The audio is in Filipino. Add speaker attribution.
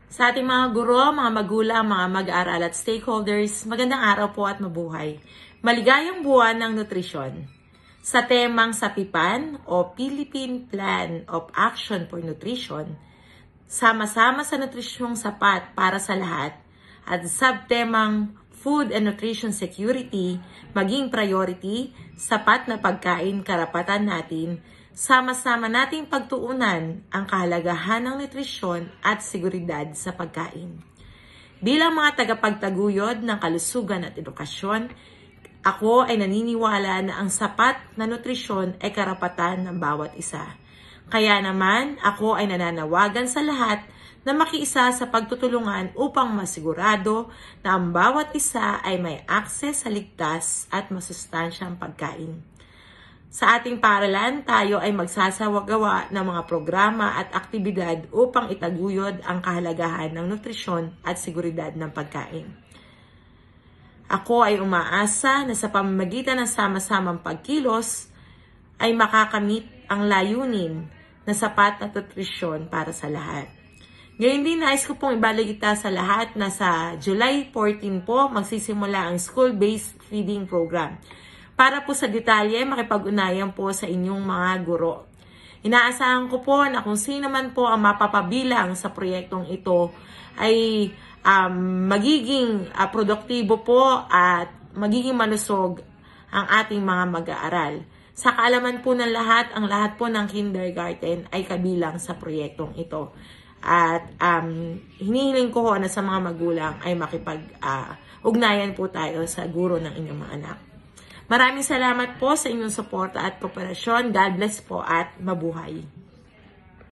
Speaker 1: Sa ating mga guro, mga magulang, mga mag-aaral at stakeholders, magandang araw po at mabuhay. Maligayang buwan ng nutrisyon. Sa temang Sapipan o Philippine Plan of Action for Nutrition, sama-sama sa nutrisyong sapat para sa lahat, at subtemang Food and Nutrition Security, maging priority, sapat na pagkain karapatan natin, sama-sama nating pagtuunan ang kahalagahan ng nutrisyon at seguridad sa pagkain. Bilang mga tagapagtaguyod ng kalusugan at edukasyon, ako ay naniniwala na ang sapat na nutrisyon ay karapatan ng bawat isa. Kaya naman, ako ay nananawagan sa lahat na makiisa sa pagtutulungan upang masigurado na ang bawat isa ay may akses sa ligtas at masustansyang pagkain. Sa ating paaralan, tayo ay magsasawagawa ng mga programa at aktibidad upang itaguyod ang kahalagahan ng nutrisyon at seguridad ng pagkain. Ako ay umaasa na sa pamamagitan ng sama-samang pagkilos ay makakamit ang layunin na sapat na nutrisyon para sa lahat. Ngayon din, nais ko pong ibalita sa lahat na sa July 14 po, magsisimula ang school-based feeding program. Para po sa detalye, makipag-unayan po sa inyong mga guro. Inaasahan ko po na kung sino man po ang mapapabilang sa proyektong ito ay magiging produktibo po at magiging malusog ang ating mga mag-aaral. Sa kaalaman po ng lahat, ang lahat po ng kindergarten ay kabilang sa proyektong ito. At hinihiling ko na sa mga magulang ay makipag-ugnayan po tayo sa guro ng inyong mga anak. Maraming salamat po sa inyong suporta at kooperasyon. God bless po at mabuhay.